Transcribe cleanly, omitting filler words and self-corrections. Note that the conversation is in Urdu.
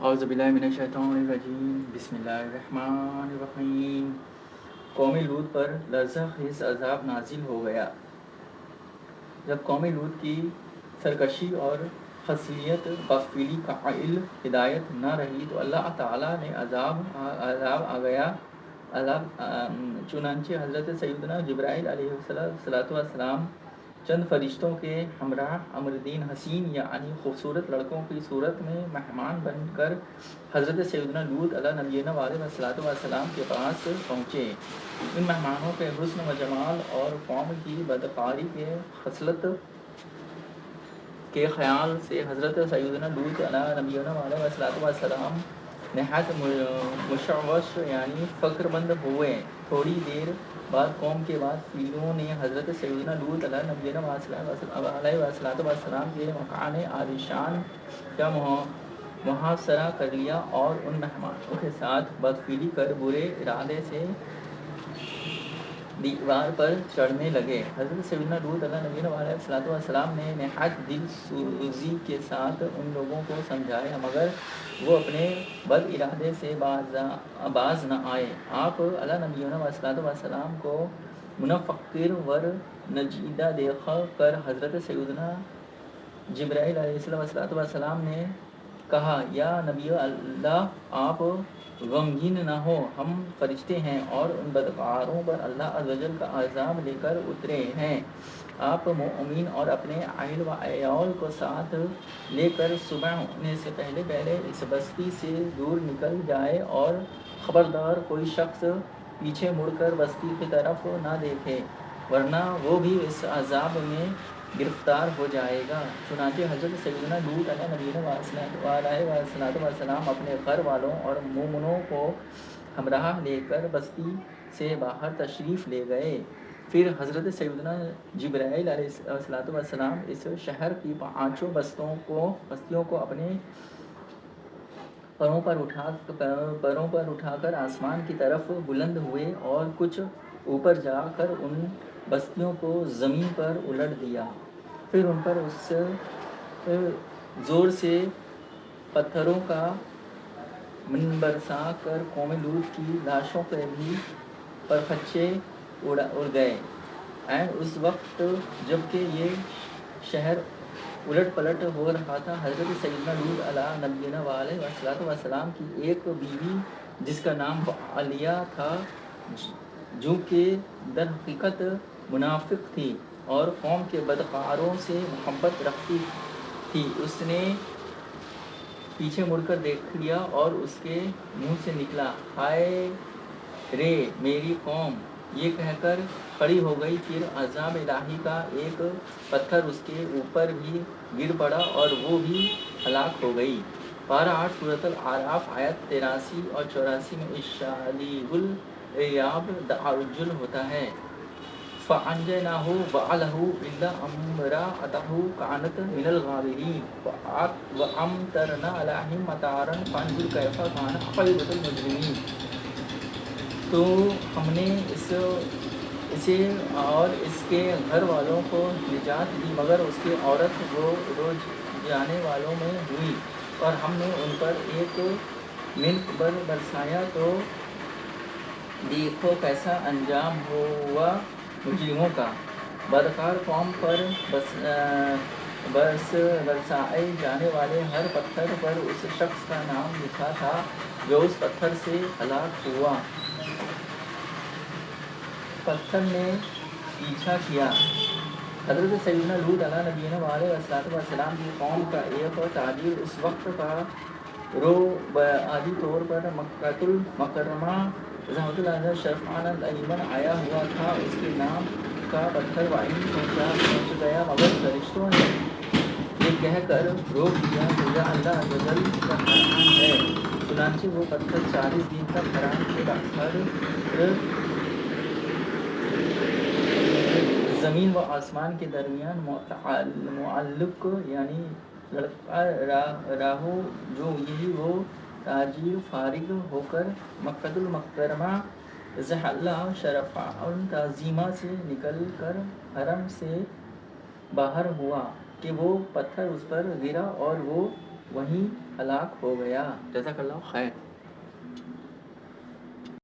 اعوذ باللہ من الشیطان الرجیم بسم اللہ الرحمن الرحیم۔ قوم لوط پر لرزہ خیز عذاب نازل ہو گیا۔ جب قوم لوط کی سرکشی اور خصیت غفلی کا قائل ہدایت نہ رہی تو اللہ تعالیٰ نے عذاب آ گیا۔ چنانچہ حضرت سیدنا جبرائیل علیہ السلام چند فرشتوں کے ہمراہ امردین حسین یعنی خوبصورت لڑکوں کی صورت میں مہمان بن کر حضرت سیدنا لوط علیہ نبینا علیہ السلام کے پاس پہنچے۔ ان مہمانوں کے حسن و جمال اور قوم کی بدکاری کے خصلت کے خیال سے حضرت سیدنا لوط علیہ نبینا علیہ السلام نہایت مشوش یعنی فکر مند ہوئے۔ تھوڑی دیر بعد قوم کے بعد فیلوں نے حضرت سیدنا لوط علیہ نبینا علیہ السلام کے مکان عالیشان کا محاصرہ کر لیا اور ان مہمانوں کے ساتھ بدفعلی کر برے ارادے سے دیوار پر چڑھنے لگے۔ حضرت سیدنا لوط علیہ نبینا علیہ السلام نے نہایت دل سوزی کے ساتھ ان لوگوں کو سمجھایا مگر وہ اپنے بد ارادے سے باز نہ آئے۔ آپ علیہ نبینا علیہ السلام کو منفقر ور نجیدہ دیکھ کر حضرت سیدنا جبرائیل علیہ السلام نے کہا، یا نبی اللہ، آپ غمگین نہ ہو، ہم فرشتے ہیں اور ان بدکاروں پر اللہ عز و جل کا عذاب لے کر اترے ہیں۔ آپ مومن اور اپنے اہل و عیال کو ساتھ لے کر صبح ہونے سے پہلے اس بستی سے دور نکل جائے اور خبردار کوئی شخص پیچھے مڑ کر بستی کی طرف نہ دیکھے ورنہ وہ بھی اس عذاب میں گرفتار ہو جائے گا۔ چنانچہ حضرت سیدنا لوط علیہ نبینا علیہ السلام اپنے گھر والوں اور مومنوں کو ہمراہ لے کر بستی سے باہر تشریف لے گئے۔ پھر حضرت سیدنا جبرائیل علیہ السلام اس شہر کی پانچوں بستیوں کو اپنے پروں پر اٹھا کر آسمان کی طرف بلند ہوئے اور کچھ اوپر جا کر ان بستیوں کو زمین پر الٹ دیا۔ پھر ان پر اس زور سے پتھروں کا برسا کر قوم لوط کی لاشوں کے بھی پرخچے اڑ گئے۔ عین اس وقت جب کہ یہ شہر الٹ پلٹ ہو رہا تھا، حضرت سیدنا لوط علیہ نبینا علیہ السلام کی ایک بیوی جس کا نام عالیہ تھا، جو کہ در حقیقت منافق تھی اور قوم کے بدکاروں سے محبت رکھتی تھی، اس نے پیچھے مڑ کر دیکھ لیا اور اس کے منہ سے نکلا، ہائے رے میری قوم، یہ کہہ کر کھڑی ہو گئی۔ پھر عذاب الہی کا ایک پتھر اس کے اوپر بھی گر پڑا اور وہ بھی ہلاک ہو گئی۔ پارہ 8 سورۃ الاعراف آیت 83 اور 84 میں اشالیہ الیاب دعرجل ہوتا ہے۔ فَأَنجَيْنَاهُ وَأَهْلَهُ إِلَّا امْرَأَتَهُ كَانَتْ مِنَ الْغَابِرِينَ وَأَمْطَرْنَا عَلَيْهِم مَّطَرًا فَانظُرْ كَيْفَ كَانَ عَاقِبَةُ الْمُجْرِمِينَ۔ تو ہم نے اسے اور اس کے گھر والوں کو نجات دی مگر اس کی عورت رو جانے والوں میں ہوئی، اور ہم نے ان پر ایک منک برسایا تو دیکھو کیسا انجام ہوا مجرموں کا۔ بدکار قوم پر برسائے جانے والے ہر پتھر پر اس شخص کا نام لکھا تھا جو اس پتھر سے ہلاک ہوا۔ پتھر نے پیچھا کیا۔ حضرت سیدنا لوط علیہ نبینا علیہ السلام کی قوم کا ایک تاجر اس وقت کا روبعی طور پر مکۃ المکرمہ رحمۃ اللہ شرفان الایمن آیا ہوا تھا۔ اس کے نام کا پتھر وہیں پہنچ گیا مگر فرشتوں نے یہ کہہ کر روک دیا کہ یہ اللہ عز و جل کا حرام ہے۔ چنانچہ وہ پتھر 40 دن تک حرام کے باہر زمین و آسمان کے درمیان معلق یعنی لڑکا راہو جو یہی وہ تاجر فارغ ہو کر مکۃ المکرمہ ضحلہ شرفاً تعظیمہ سے نکل کر حرم سے باہر ہوا کہ وہ پتھر اس پر گرا اور وہ وہیں ہلاک ہو گیا۔ جزاک اللہ خیر۔